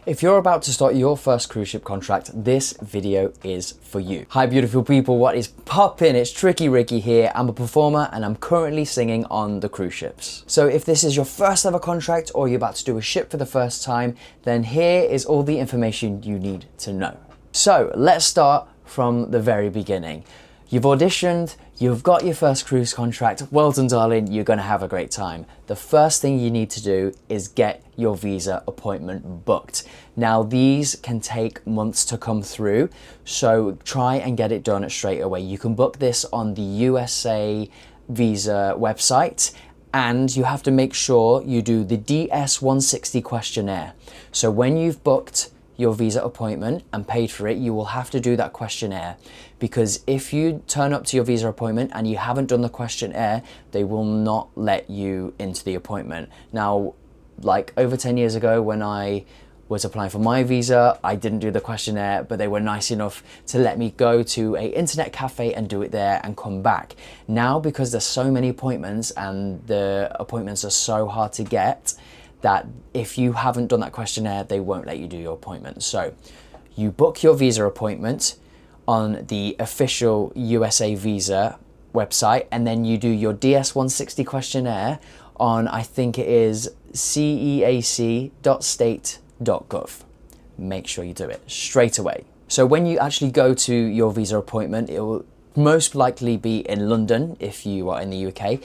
If you're about to start your first cruise ship contract, this video is for you. Hi beautiful people, what is poppin'? It's Tricky Ricky here. I'm a performer and I'm currently singing on the cruise ships. So if this is your first ever contract or you're about to do a ship for the first time, then here is all the information you need to know. So let's start from the very beginning. You've auditioned, you've got your first cruise contract, well done darling, you're gonna have a great time. The first thing you need to do is get your visa appointment booked. Now these can take months to come through, so try and get it done straight away. You can book this on the USA visa website, and you have to make sure you do the DS-160 questionnaire. So when you've booked your visa appointment and paid for it, you will have to do that questionnaire, because if you turn up to your visa appointment and you haven't done the questionnaire, they will not let you into the appointment. Now, like over 10 years ago when I was applying for my visa, I didn't do the questionnaire, but they were nice enough to let me go to an internet cafe and do it there and come back. Now, because there's so many appointments and the appointments are so hard to get, that if you haven't done that questionnaire, they won't let you do your appointment. So you book your visa appointment on the official USA visa website, and then you do your DS-160 questionnaire on, I think it is ceac.state.gov. Make sure you do it straight away. So when you actually go to your visa appointment, it will most likely be in London if you are in the UK.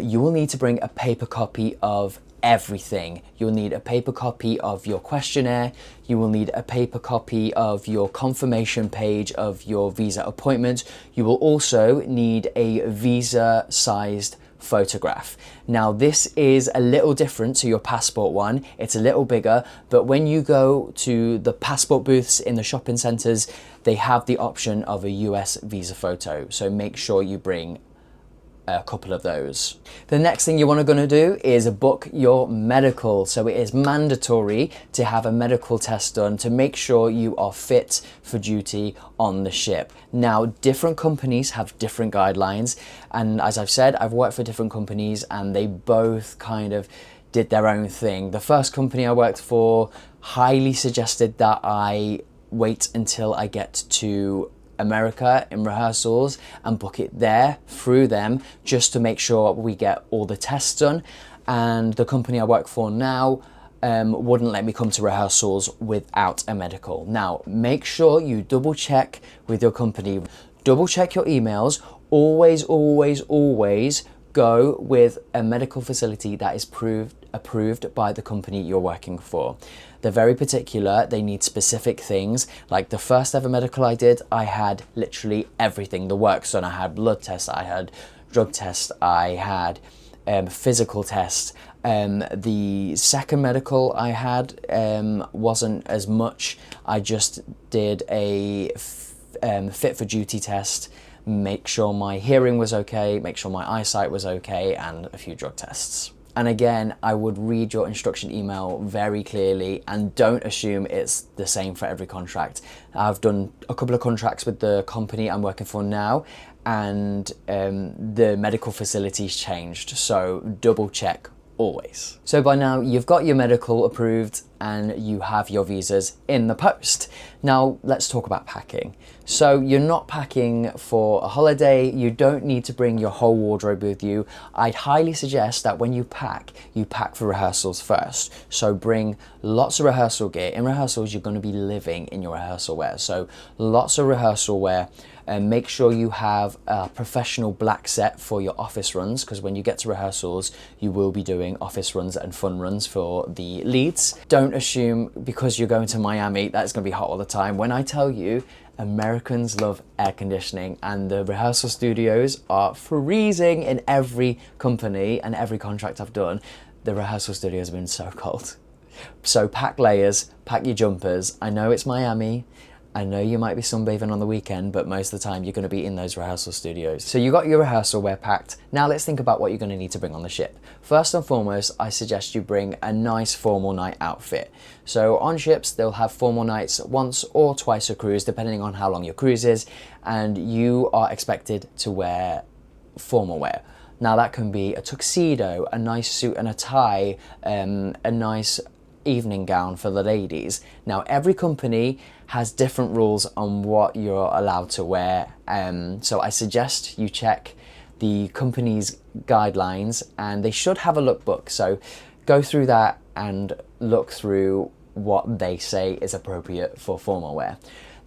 You will need to bring a paper copy of everything. You'll need a paper copy of your questionnaire, you will need a paper copy of your confirmation page of your visa appointment. You will also need a visa sized photograph. Now this is a little different to your passport one, it's a little bigger, but when you go to the passport booths in the shopping centres, they have the option of a US visa photo, so make sure you bring a couple of those. The next thing you want to do is book your medical. So it is mandatory to have a medical test done to make sure you are fit for duty on the ship. Now, different companies have different guidelines, and as I've said, I've worked for different companies and they both kind of did their own thing. The first company I worked for highly suggested that I wait until I get to America in rehearsals and book it there through them, just to make sure we get all the tests done. And the company I work for now wouldn't let me come to rehearsals without a medical. Now make sure you double check with your company, double check your emails, always go with a medical facility that is approved by the company you're working for. They're very particular, they need specific things. Like the first ever medical I did, I had literally everything, the works done. I had blood tests, I had drug tests, I had physical tests. The second medical I had wasn't as much. I just did a fit for duty test, make sure my hearing was okay, make sure my eyesight was okay, and a few drug tests. And again, I would read your instruction email very clearly and don't assume it's the same for every contract. I've done a couple of contracts with the company I'm working for now, and the medical facilities changed, so double check always. So by now you've got your medical approved and you have your visas in the post. Now let's talk about packing. So you're not packing for a holiday, you don't need to bring your whole wardrobe with you. I'd highly suggest that when you pack for rehearsals first. So bring lots of rehearsal gear. In rehearsals you're going to be living in your rehearsal wear, so lots of rehearsal wear. And make sure you have a professional black set for your office runs, because when you get to rehearsals you will be doing office runs and fun runs for the leads. Don't assume because you're going to Miami that it's going to be hot all the time. When I tell you, Americans love air conditioning, and the rehearsal studios are freezing in every company and every contract I've done. The rehearsal studios have been so cold. So pack layers, pack your jumpers. I know it's Miami, I know you might be sunbathing on the weekend, but most of the time you're going to be in those rehearsal studios. So you got your rehearsal wear packed. Now let's think about what you're going to need to bring on the ship. First and foremost, I suggest you bring a nice formal night outfit. So on ships, they'll have formal nights once or twice a cruise, depending on how long your cruise is, and you are expected to wear formal wear. Now that can be a tuxedo, a nice suit and a tie, a nice evening gown for the ladies. Now, every company has different rules on what you're allowed to wear. So I suggest you check the company's guidelines, and they should have a lookbook. So go through that and look through what they say is appropriate for formal wear.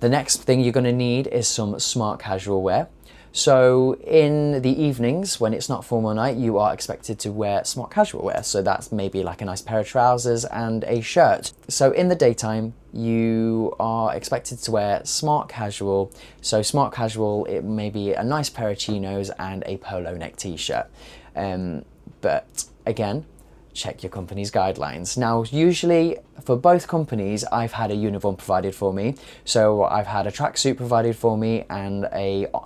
The next thing you're going to need is some smart casual wear. So in the evenings, when it's not formal night, you are expected to wear smart casual wear. So that's maybe like a nice pair of trousers and a shirt. So in the daytime, you are expected to wear smart casual. So smart casual, it may be a nice pair of chinos and a polo neck t-shirt. But again, check your company's guidelines. Now, usually for both companies, I've had a uniform provided for me. So I've had a tracksuit provided for me, and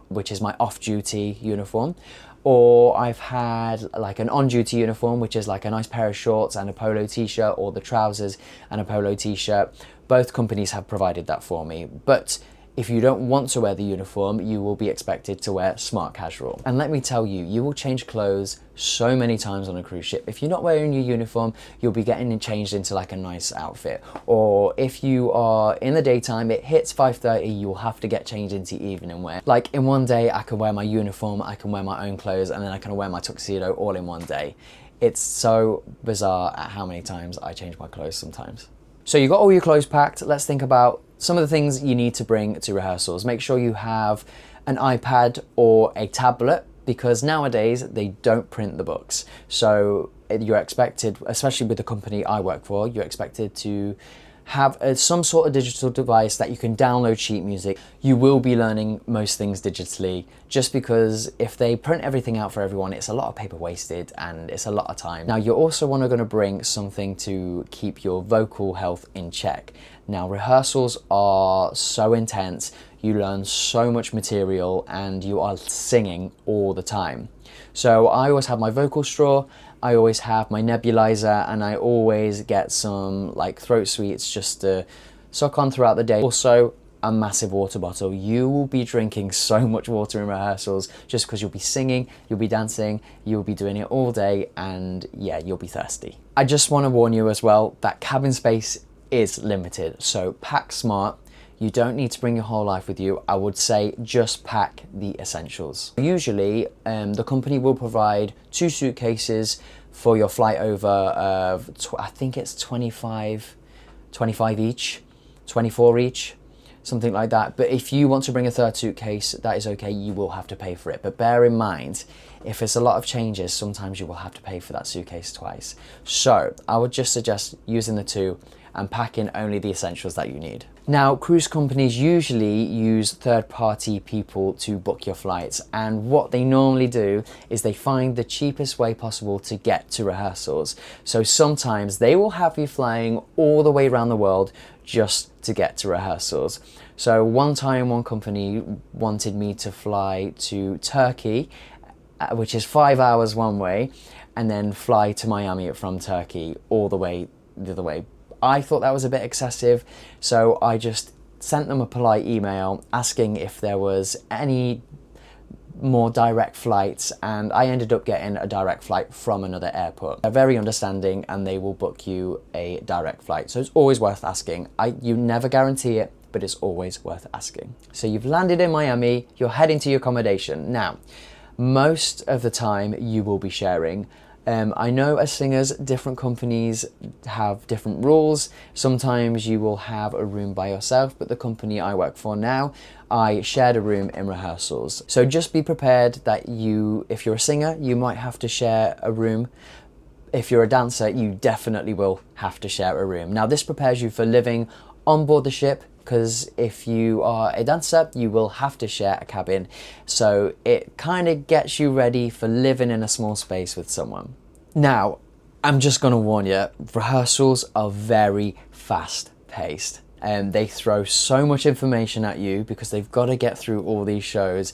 which is my off-duty uniform, or I've had like an on-duty uniform, which is like a nice pair of shorts and a polo t-shirt, or the trousers and a polo t-shirt. Both companies have provided that for me. But if you don't want to wear the uniform, you will be expected to wear smart casual. And let me tell you, you will change clothes so many times on a cruise ship. If you're not wearing your uniform, you'll be getting changed into like a nice outfit. Or if you are in the daytime, it hits 5:30, you'll have to get changed into evening wear. Like in one day, I can wear my uniform, I can wear my own clothes, and then I can wear my tuxedo all in one day. It's so bizarre at how many times I change my clothes sometimes. So you got all your clothes packed. Let's think about some of the things you need to bring to rehearsals. Make sure you have an iPad or a tablet, because nowadays they don't print the books. So you're expected, especially with the company I work for, you're expected to have some sort of digital device that you can download sheet music. You will be learning most things digitally, just because if they print everything out for everyone, it's a lot of paper wasted and it's a lot of time. Now, you also want to bring something to keep your vocal health in check. Now, rehearsals are so intense, you learn so much material, and you are singing all the time. So I always have my vocal straw, I always have my nebulizer, and I always get some like throat sweets just to suck on throughout the day. Also, a massive water bottle. You will be drinking so much water in rehearsals, just because you'll be singing, you'll be dancing, you'll be doing it all day, and yeah, you'll be thirsty. I just want to warn you as well that cabin space is limited, so pack smart. You don't need to bring your whole life with you. I would say just pack the essentials. Usually, the company will provide 2 suitcases for your flight over of, I think it's 25 each, 24 each, something like that. But if you want to bring a 3rd suitcase, that is okay, you will have to pay for it. But bear in mind, if it's a lot of changes, sometimes you will have to pay for that suitcase twice. So I would just suggest using the 2 and packing only the essentials that you need. Now, cruise companies usually use third-party people to book your flights, and what they normally do is they find the cheapest way possible to get to rehearsals. So sometimes they will have you flying all the way around the world just to get to rehearsals. So one time, one company wanted me to fly to Turkey, which is 5 hours one way, and then fly to Miami from Turkey all the way the other way. I thought that was a bit excessive, so I just sent them a polite email asking if there was any more direct flights, and I ended up getting a direct flight from another airport. They're very understanding, and they will book you a direct flight, so it's always worth asking. You never guarantee it, but it's always worth asking. So you've landed in Miami, you're heading to your accommodation. Now, most of the time you will be sharing. I know as singers, different companies have different rules. Sometimes you will have a room by yourself, but the company I work for now, I shared a room in rehearsals. So just be prepared that if you're a singer, you might have to share a room. If you're a dancer, you definitely will have to share a room. Now, this prepares you for living on board the ship, because if you are a dancer, you will have to share a cabin. So it kind of gets you ready for living in a small space with someone. Now, I'm just going to warn you, rehearsals are very fast paced. They throw so much information at you because they've got to get through all these shows.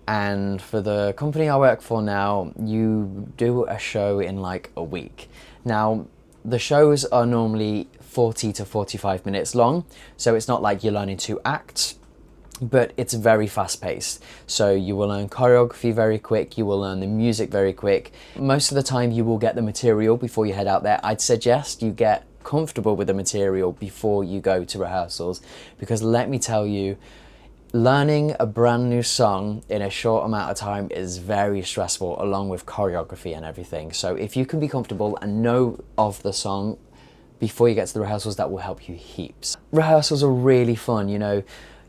And for the company I work for now, you do a show in like a week. Now, the shows are normally 40 to 45 minutes long, so it's not like you're learning 2 acts, but it's very fast paced. So you will learn choreography very quick, you will learn the music very quick. Most of the time you will get the material before you head out there. I'd suggest you get comfortable with the material before you go to rehearsals, because let me tell you, learning a brand new song in a short amount of time is very stressful, along with choreography and everything. So if you can be comfortable and know of the song before you get to the rehearsals, that will help you heaps. Rehearsals are really fun, you know.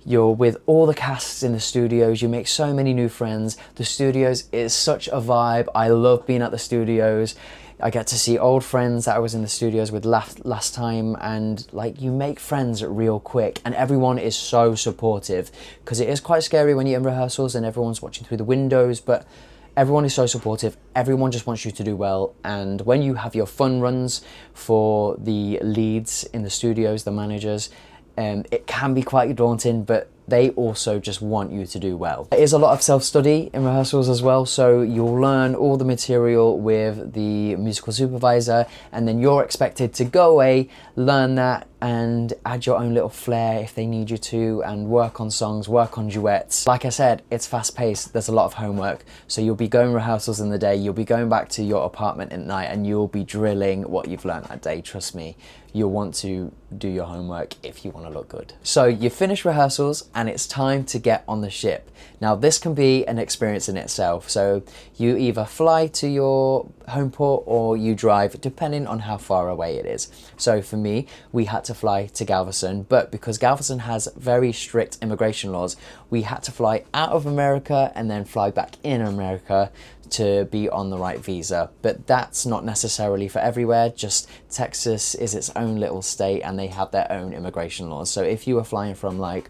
You're with all the casts in the studios, you make so many new friends. The studios is such a vibe. I love being at the studios. I get to see old friends that I was in the studios with last time, and like, you make friends real quick, and everyone is so supportive, because it is quite scary when you're in rehearsals and everyone's watching through the windows, but everyone is so supportive. Everyone just wants you to do well. And when you have your fun runs for the leads in the studios, the managers, it can be quite daunting, but they also just want you to do well. There is a lot of self-study in rehearsals as well, so you'll learn all the material with the musical supervisor, and then you're expected to go away, learn that, and add your own little flair if they need you to, and work on songs, work on duets. Like I said, it's fast-paced, there's a lot of homework, so you'll be going rehearsals in the day, you'll be going back to your apartment at night, and you'll be drilling what you've learned that day. Trust me, you'll want to do your homework if you want to look good. So you finish rehearsals and it's time to get on the ship. Now this can be an experience in itself. So you either fly to your home port or you drive, depending on how far away it is. So for me, we had to fly to Galveston, but because Galveston has very strict immigration laws, we had to fly out of America and then fly back in America to be on the right visa. But that's not necessarily for everywhere. Just Texas is its own little state and they have their own immigration laws. So if you were flying from like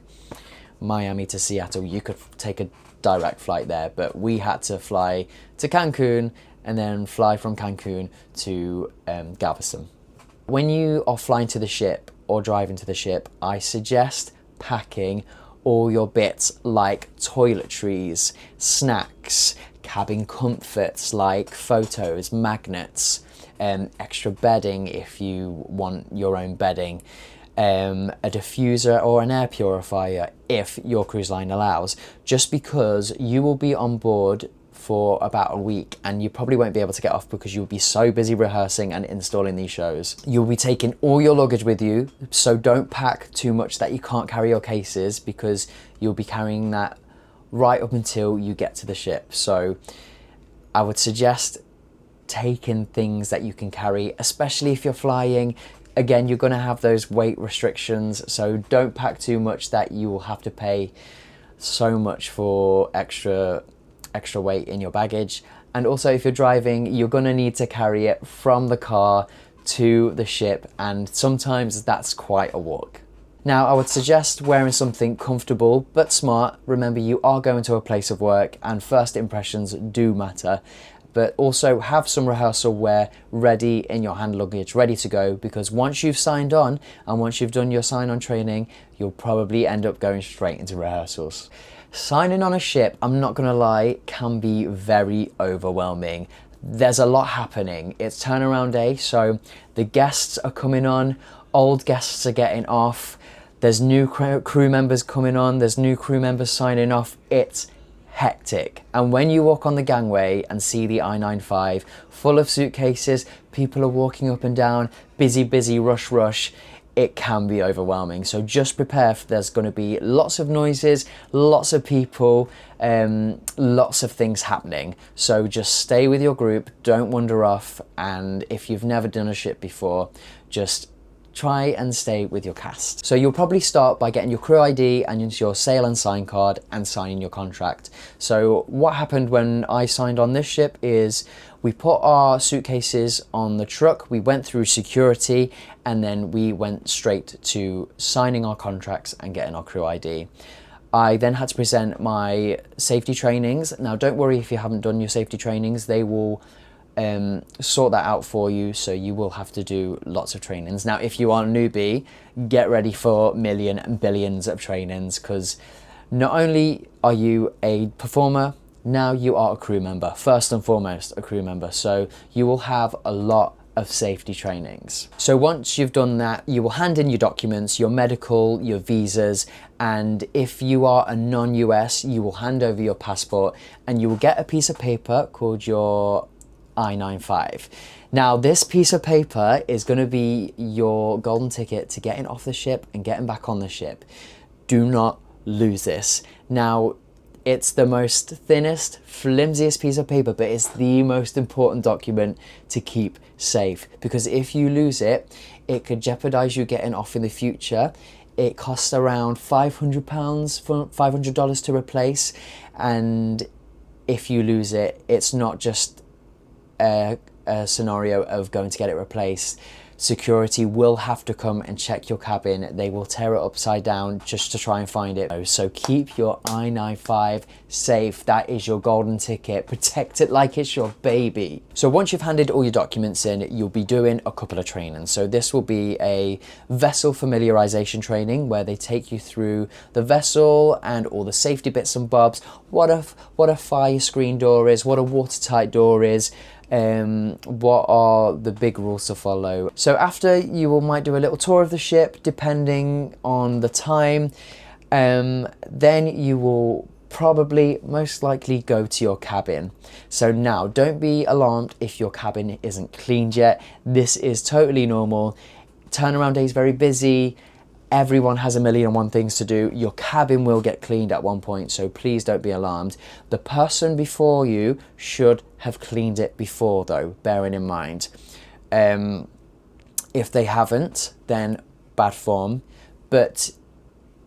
Miami to Seattle, you could take a direct flight there, but we had to fly to Cancun and then fly from Cancun to Galveston. When you are flying to the ship or driving to the ship, I suggest packing all your bits like toiletries, snacks, cabin comforts like photos, magnets, extra bedding if you want your own bedding, a diffuser or an air purifier if your cruise line allows, just because you will be on board for about a week and you probably won't be able to get off because you'll be so busy rehearsing and installing these shows. You'll be taking all your luggage with you, so don't pack too much that you can't carry your cases, because you'll be carrying that right up until you get to the ship. So I would suggest taking things that you can carry, especially if you're flying. Again, you're going to have those weight restrictions, so don't pack too much that you will have to pay so much for extra weight in your baggage. And also if you're driving, you're going to need to carry it from the car to the ship, and sometimes that's quite a walk. Now I would suggest wearing something comfortable but smart. Remember, you are going to a place of work and first impressions do matter, but also have some rehearsal wear ready in your hand luggage, ready to go, because once you've signed on and once you've done your sign-on training, you'll probably end up going straight into rehearsals. Signing on a ship, I'm not gonna lie, can be very overwhelming. There's a lot happening. It's turnaround day, so the guests are coming on, old guests are getting off, there's new crew members coming on, there's new crew members signing off. It's hectic. And when you walk on the gangway and see the I-95 full of suitcases, people are walking up and down, busy, rush, it can be overwhelming. So just prepare for, there's going to be lots of noises, lots of people, lots of things happening. So just stay with your group, don't wander off, and if you've never done a ship before, just try and stay with your cast. So you'll probably start by getting your crew ID and your sail and sign card and signing your contract. So what happened when I signed on this ship is we put our suitcases on the truck, we went through security, and then we went straight to signing our contracts and getting our crew ID. I then had to present my safety trainings. Now don't worry if you haven't done your safety trainings, they will sort that out for you, so you will have to do lots of trainings. Now if you are a newbie, get ready for million and billions of trainings, because not only are you a performer, now you are a crew member, first and foremost a crew member, so you will have a lot of safety trainings. So once you've done that, you will hand in your documents, your medical, your visas, and if you are a non-US, you will hand over your passport and you will get a piece of paper called your I-95. Now, this piece of paper is going to be your golden ticket to getting off the ship and getting back on the ship. Do not lose this. Now, it's the most thinnest, flimsiest piece of paper, but it's the most important document to keep safe, because if you lose it, it could jeopardize you getting off in the future. It costs around £500 for $500 to replace, and if you lose it, it's not just a scenario of going to get it replaced. Security will have to come and check your cabin. They will tear it upside down just to try and find it. So keep your I-95 safe. That is your golden ticket. Protect it like it's your baby. So once you've handed all your documents in, you'll be doing a couple of trainings. So this will be a vessel familiarization training where they take you through the vessel and all the safety bits and bobs. What a fire screen door is, what a watertight door is, what are the big rules to follow. So after, you might do a little tour of the ship depending on the time, then you will probably most likely go to your cabin. So now, don't be alarmed if your cabin isn't cleaned yet. This is totally normal. Turnaround day is very busy. Everyone has a million and one things to do. Your cabin will get cleaned at one point, so please don't be alarmed. The person before you should have cleaned it before though, bearing in mind. If they haven't, then bad form, but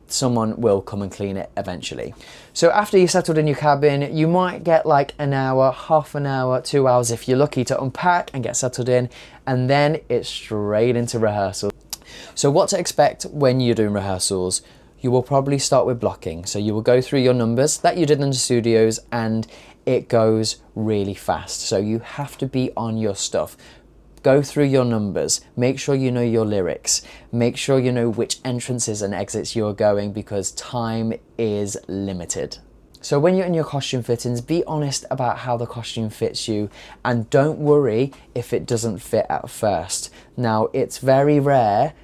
someone will come and clean it eventually. So after you've settled in your cabin, you might get like an hour, half an hour, 2 hours if you're lucky to unpack and get settled in, and then it's straight into rehearsal. So what to expect when you're doing rehearsals? You will probably start with blocking. So you will go through your numbers that you did in the studios, and it goes really fast. So you have to be on your stuff. Go through your numbers, make sure you know your lyrics, make sure you know which entrances and exits you're going, because time is limited. So when you're in your costume fittings, be honest about how the costume fits you, and don't worry if it doesn't fit at first. Now, it's very rare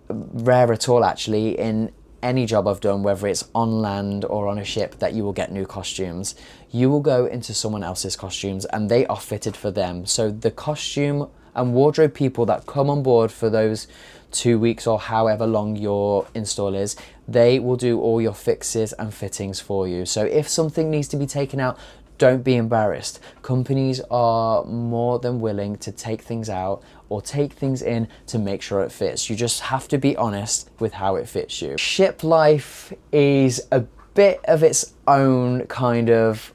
at all actually, in any job I've done, whether it's on land or on a ship, that you will get new costumes. You will go into someone else's costumes and they are fitted for them. So the costume and wardrobe people that come on board for those 2 weeks or however long your install is, they will do all your fixes and fittings for you. So if something needs to be taken out, don't be embarrassed. Companies are more than willing to take things out or take things in to make sure it fits. You just have to be honest with how it fits you. Ship life is a bit of its own kind of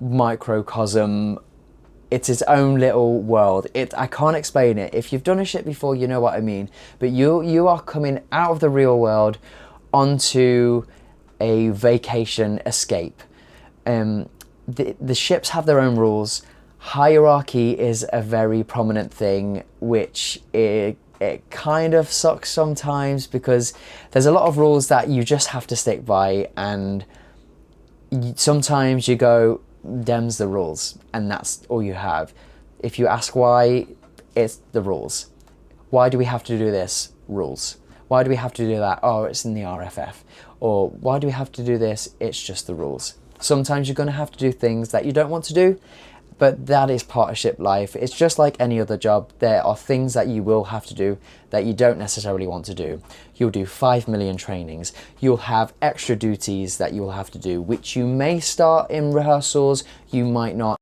microcosm. It's its own little world. I can't explain it. If you've done a ship before, you know what I mean. But you are coming out of the real world onto a vacation escape. The ships have their own rules. Hierarchy is a very prominent thing, which it kind of sucks sometimes, because there's a lot of rules that you just have to stick by, and sometimes you go, them's the rules, and that's all you have. If you ask why, it's the rules. Why do we have to do this? Rules. Why do we have to do that? Oh, it's in the RFF. Or why do we have to do this? It's just the rules. Sometimes you're going to have to do things that you don't want to do, but that is part of ship life. It's just like any other job. There are things that you will have to do that you don't necessarily want to do. You'll do 5 million trainings. You'll have extra duties that you'll have to do, which you may start in rehearsals, you might not.